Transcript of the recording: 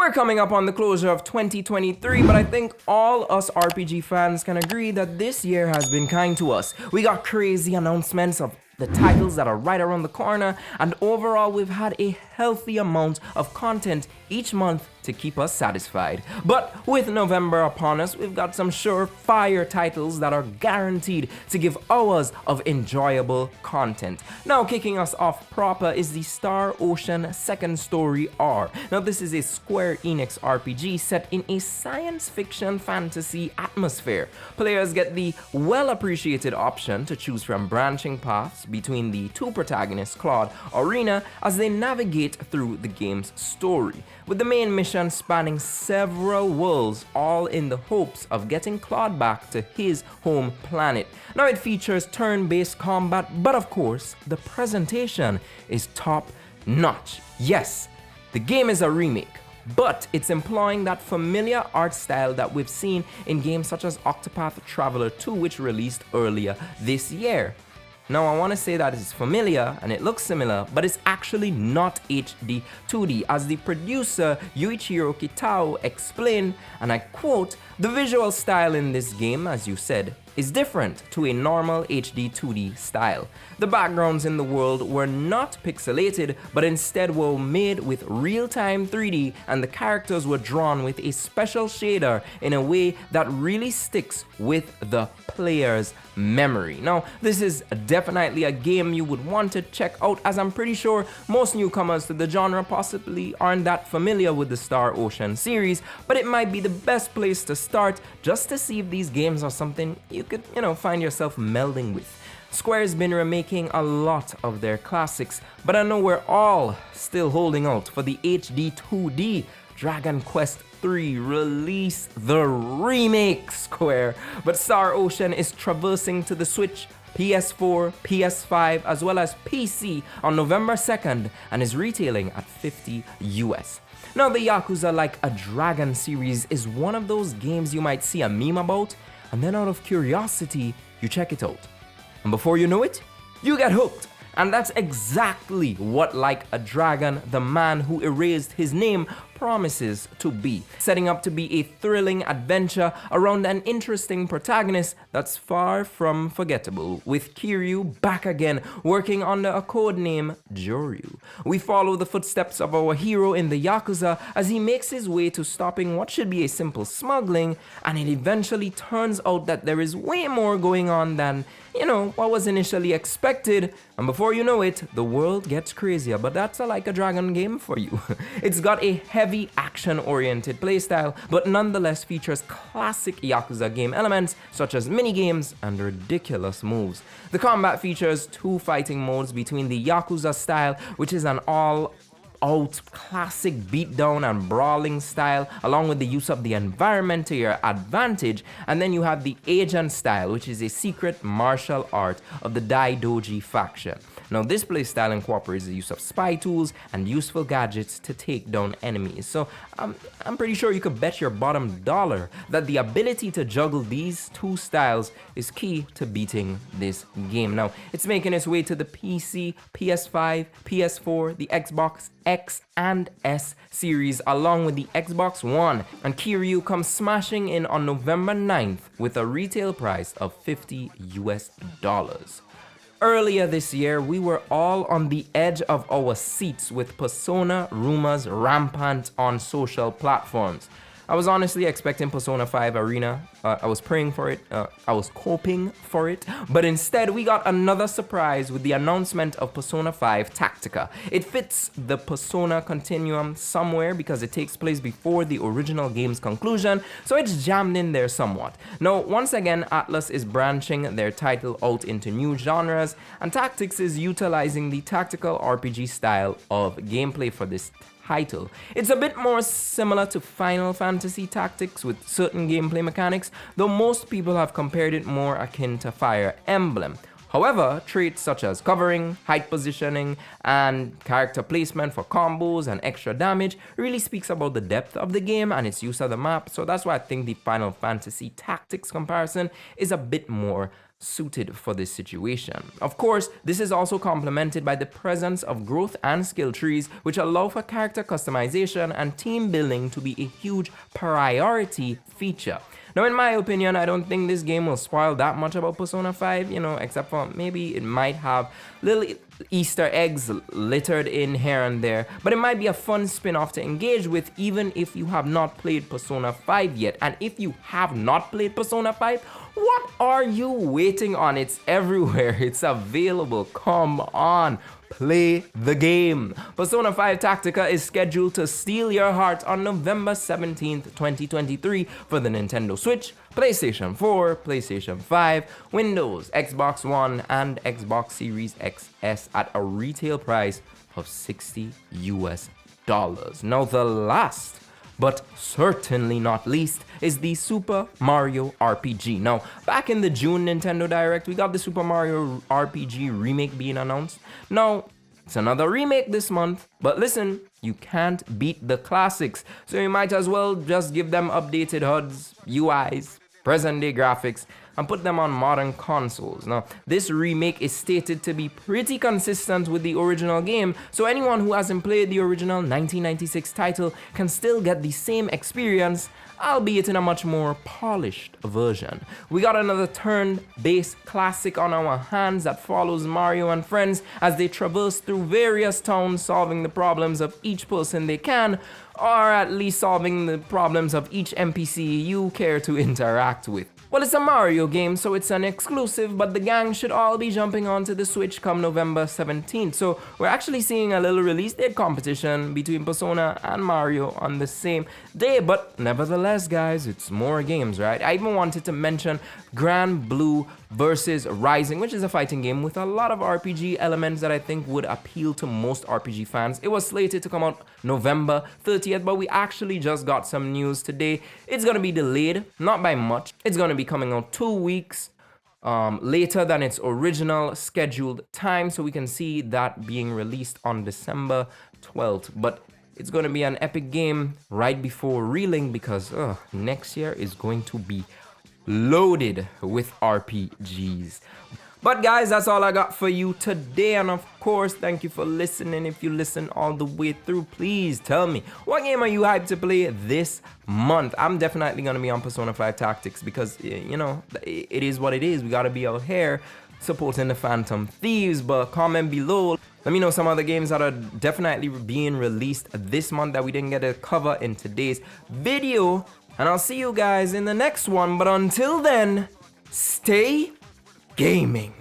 We're coming up on the closure of 2023, but I think all us RPG fans can agree that this year has been kind to us. We got crazy announcements of the titles that are right around the corner, and overall we've had a healthy amount of content each month to keep us satisfied. But with November upon us, we've got some surefire titles that are guaranteed to give hours of enjoyable content. Now, kicking us off proper is the Star Ocean Second Story R. Now, this is a Square Enix RPG set in a science fiction fantasy atmosphere. Players get the well-appreciated option to choose from branching paths between the two protagonists, Claude, Arena, as they navigate through the game's story, with the main mission spanning several worlds, all in the hopes of getting Claude back to his home planet. Now, it features turn-based combat, but of course, the presentation is top-notch. Yes, the game is a remake, but it's employing that familiar art style that we've seen in games such as Octopath Traveler 2, which released earlier this year. Now, I want to say that it's familiar and it looks similar, but it's actually not HD 2D, as the producer Yuichiro Kitao explained, and I quote, "The visual style in this game, as you said, is different to a normal HD 2D style. The backgrounds in the world were not pixelated, but instead were made with real-time 3D, and the characters were drawn with a special shader in a way that really sticks with the player's memory." Now, this is definitely a game you would want to check out, as I'm pretty sure most newcomers to the genre possibly aren't that familiar with the Star Ocean series, but it might be the best place to start just to see if these games are something you could, find yourself melding with. Square's been remaking a lot of their classics, but I know we're all still holding out for the HD 2D Dragon Quest III. Release the remake, Square. But Star Ocean is traversing to the Switch, PS4, PS5, as well as PC on November 2nd and is retailing at $50 US. Now, the Yakuza Like a Dragon series is one of those games you might see a meme about, and then out of curiosity, you check it out. And before you know it, you get hooked. And that's exactly what Like a Dragon, the man who erased his name, promises to be, setting up to be a thrilling adventure around an interesting protagonist that's far from forgettable, with Kiryu back again working under a code name Joryu. We follow the footsteps of our hero in the Yakuza as he makes his way to stopping what should be a simple smuggling, and it eventually turns out that there is way more going on than, what was initially expected, and before you know it, the world gets crazier. But that's a Like a Dragon game for you. It's got a heavy action-oriented playstyle, but nonetheless features classic Yakuza game elements such as minigames and ridiculous moves. The combat features two fighting modes between the Yakuza style, which is an all-out classic beatdown and brawling style, along with the use of the environment to your advantage, and then you have the agent style, which is a secret martial art of the Daidoji faction. Now, this playstyle incorporates the use of spy tools and useful gadgets to take down enemies. So I'm pretty sure you could bet your bottom dollar that the ability to juggle these two styles is key to beating this game. Now, it's making its way to the PC, PS5, PS4, the Xbox X and S series, along with the Xbox One, and Kiryu comes smashing in on November 9th with a retail price of $50 US. Earlier this year, we were all on the edge of our seats with Persona rumors rampant on social platforms. I was honestly expecting Persona 5 Arena. I was praying for it. I was hoping for it. But instead, we got another surprise with the announcement of Persona 5 Tactica. It fits the Persona continuum somewhere because it takes place before the original game's conclusion, so it's jammed in there somewhat. Now, once again, Atlus is branching their title out into new genres, and Tactics is utilizing the tactical RPG style of gameplay for this title. It's a bit more similar to Final Fantasy Tactics with certain gameplay mechanics, though most people have compared it more akin to Fire Emblem. However, traits such as covering, height positioning, and character placement for combos and extra damage really speaks about the depth of the game and its use of the map, so that's why I think the Final Fantasy Tactics comparison is a bit more suited for this situation. Of course, this is also complemented by the presence of growth and skill trees, which allow for character customization and team building to be a huge priority feature. Now, in my opinion, I don't think this game will spoil that much about Persona 5, except for maybe it might have little Easter eggs littered in here and there, but it might be a fun spin-off to engage with even if you have not played Persona 5 yet. And if you have not played Persona 5, what are you waiting on? It's everywhere. It's available. Come on. Play the game. Persona 5 Tactica is scheduled to steal your heart on November 17th, 2023 for the Nintendo Switch, PlayStation 4, PlayStation 5, Windows, Xbox One, and Xbox Series XS at a retail price of $60 US. Now, the last but certainly not least is the Super Mario RPG. Now, back in the June Nintendo Direct, we got the Super Mario RPG remake being announced. Now, it's another remake this month, but listen, you can't beat the classics, so you might as well just give them updated HUDs, UIs, present-day graphics, and put them on modern consoles. Now, this remake is stated to be pretty consistent with the original game, so anyone who hasn't played the original 1996 title can still get the same experience, albeit in a much more polished version. We got another turn-based classic on our hands that follows Mario and friends as they traverse through various towns, solving the problems of each person they can, or at least solving the problems of each NPC you care to interact with. Well, it's a Mario game, so it's an exclusive, but the gang should all be jumping onto the Switch come November 17th. So we're actually seeing a little release date competition between Persona and Mario on the same day, but nevertheless, guys, it's more games, right? I even wanted to mention Grand Blue versus Rising, which is a fighting game with a lot of RPG elements that I think would appeal to most RPG fans. It was slated to come out November 30th, but we actually just got some news today. It's gonna be delayed, not by much. It's gonna be coming out 2 weeks later than its original scheduled time, so we can see that being released on December 12th. But it's gonna be an epic game right before reeling because next year is going to be loaded with RPGs. But guys, that's all I got for you today, and of course, thank you for listening. If you listen all the way through, please tell me, what game are you hyped to play this month? I'm definitely gonna be on Persona 5 Tactics because, it is what it is. We gotta be out here supporting the Phantom Thieves, but comment below. Let me know some other games that are definitely being released this month that we didn't get to cover in today's video. And I'll see you guys in the next one. But until then, stay gaming.